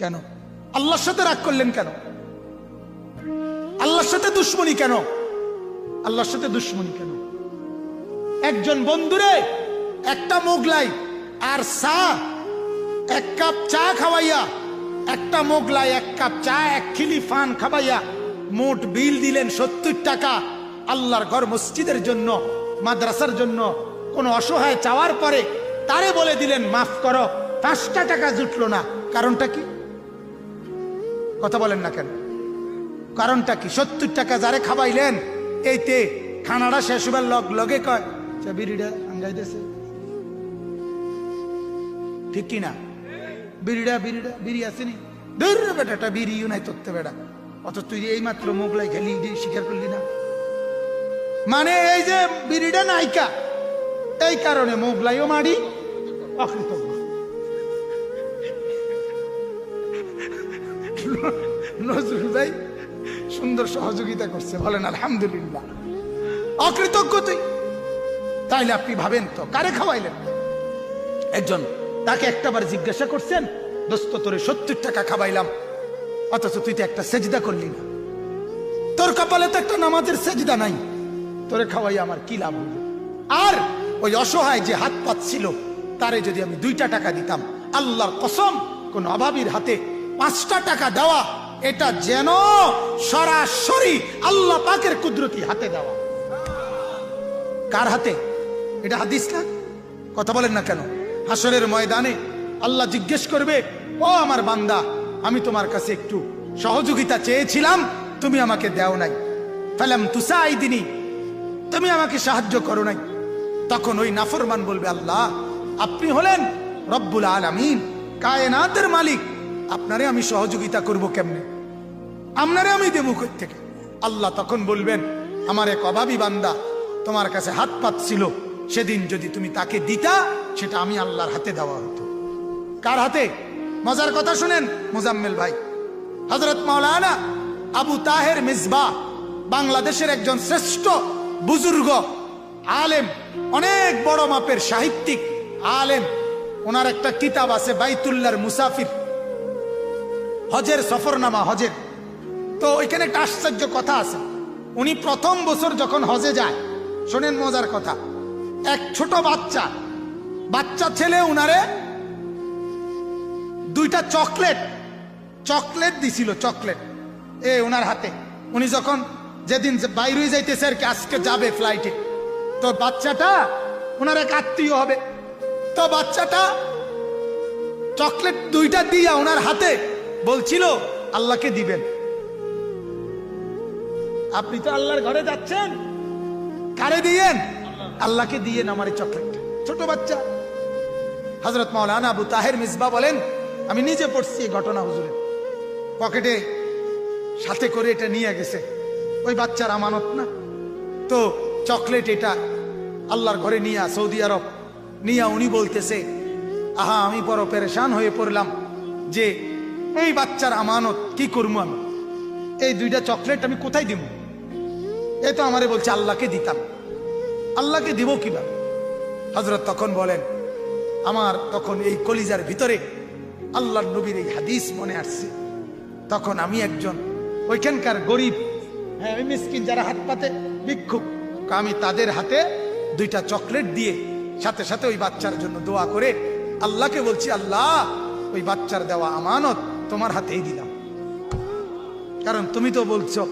কেন? আল্লাহর সাথে রাগ করলেন কেন? আল্লাহর সাথে দুশ্মনী কেন? আল্লাহর সাথে দুশ্মনী কেন? একজন বন্ধুরে একটা মোগলাই আর চা, এক কাপ চা খাওয়াইয়া, একটা মোগলাই, এক কাপ চা, এক খিলি ফান খাওয়াইয়া মোট বিল দিলেন 70 টাকা। আল্লাহর ঘর মসজিদের জন্য, মাদ্রাসার জন্য কোন অসহায় চাওয়ার পরে তারে বলে দিলেন মাফ করো, 5টা টাকা জুটলো না। কারণটা কি? কথা বলেন না কেন? কারণটা কি? 70 টাকা যারে খাওয়াইলেন, এইতে খানাটা শেষ হবার লগে কয় বিড়িটা আঙ্গাইতেছে, ঠিক কিনা? বিড়ি আসেনি, বেটা বিড়িও নাই তোরতে বেটা, অত তুই এই মাত্র মোগলাই খেলি স্বীকার করলি না। মানে এই যে বিড়িটা নাইকা, এই কারণে মোগলাইও মারি অকৃতজ্ঞ। নজরুল ভাই সুন্দর সহযোগিতা করছে, বলেন আলহামদুলিল্লাহ। অকৃতজ্ঞ তুই, তাইলে আপনি ভাবেন তো কারে খাওয়াইলেন? একজন তাকে একটাবার জিজ্ঞাসা করছেন, দোস্ত তোরে 70 টাকা খাওয়াইলাম, অথচ তুই তো একটা সেজদা করলি না, তোর কপালে তো একটা নামাজের সেজদা নাই, তোরে খাওয়াই আমার কি লাভ হইল? আর ওই অসহায় যে হাত পাচ্ছিল তারে যদি আমি 2টা টাকা দিতাম, আল্লাহর কসম কোন অভাবীর হাতে 5টা টাকা দেওয়া, এটা যেন সরাসরি আল্লাহ পাকের কুদরতি হাতে দেওয়া। কার হাতে? এটা হাদিস না? কথা বলেন না কেন? হাসরের ময়দানে আল্লাহ জিজ্ঞেস করবে, ও আমার বান্দা, আমি তোমার কাছে একটু সহযোগিতা চেয়েছিলাম, তুমি আমাকে দেও নাই, ফালাম তুসাইদিনি, তুমি আমাকে সাহায্য করো নাই। তখন ওই নাফরমান বলবে, আল্লাহ আপনি হলেন রব্বুল আলামিন, কায়নাতের মালিক, আপনারে আমি সহযোগিতা করব কেমনে? আপনারে আমি দেব কই থেকে? আল্লাহ তখন বলবেন, আমার এক অভাবী বান্দা তোমার কাছে হাত পাচ্ছিল, সেদিন যদি তুমি তাকে দিতা, সেটা আমি আল্লাহর হাতে দেওয়া হতো। কার হাতে? মজার কথা শুনেন মুজাম্মেল ভাই, হযরত মাওলানা আবু তাহের মিসবাহ, বাংলাদেশের একজন শ্রেষ্ঠ বুজুর্গ আলেম, অনেক বড় মাপের সাহিত্যিক আলেম। ওনার একটা কিতাব আছে বাইতুল্লাহর মুসাফির, হজের সফরনামা, হজের। তো এখানে একটা আশ্চর্য কথা আছে, উনি প্রথম বছর যখন হজে যায়, শোনেন মজার কথা, এক ছোট বাচ্চা ছেলে উনারে 2টা চকলেট দিছিল, চকলেট উনার হাতে। উনি যখন যেদিন বাইরে যাইতেছে আর কি, আজকে যাবে ফ্লাইটে, তো বাচ্চাটা উনার এক আত্মীয় হবে, তো বাচ্চাটা চকলেট 2টা দিয়া উনার হাতে বলছিল আল্লাহকে দিবেন। আপনি তো আল্লাহর ঘরে যাচ্ছেন, কারে দিয়েন? আল্লাহকে দিয়েন আমার এই চকলেটটা। ছোট বাচ্চা। হযরত মাওলানা আবু তাহের মিসবাহ বলেন, আমি নিজে পড়ছি এই ঘটনা, হুজুরের পকেটে সাথে করে এটা নিয়ে গেছে, ওই বাচ্চার আমানত না। তো চকলেট এটা আল্লাহর ঘরে নিয়ে, সৌদি আরব নিয়ে উনি বলতেছে, আহা আমি বড় পেরেশান হয়ে পড়লাম যে এই বাচ্চার আমানত কি করবো আমি, এই 2টা চকলেট আমি কোথায় দিব? এই তো আমারে বলছে আল্লাহকে দিতাম, আল্লাহকে দিব কিভাবে? হযরত তখন বলেন, আমার তখন এই কলিজার ভিতরে আল্লাহর নবীর এই হাদিস মনে আসছে। তখন আমি একজন ওইখানকার গরিব, হ্যাঁ মিসকিন যারা হাত পাতে ভিক্ষুক, আমি তাদের হাতে 2টা চকলেট দিয়ে সাথে সাথে ওই বাচ্চার জন্য দোয়া করে আল্লাহকে বলছি, আল্লাহ ওই বাচ্চার দেওয়া আমানত তোমার হাতেই দিলাম, কারণ তুমি তো বলছো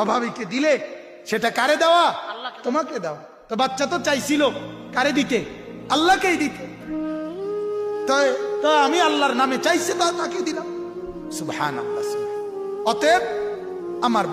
অভাবীকে দিলে সেটা কারে দেওয়া? তোমাকে দেওয়া। তো বাচ্চা তো চাইছিল কারে দিতে? আল্লাহকেই দিতে। তো আমি আল্লাহর নামে চাইছে, তাকে দিলাম। সুবহানাল্লাহ। অতএব আমার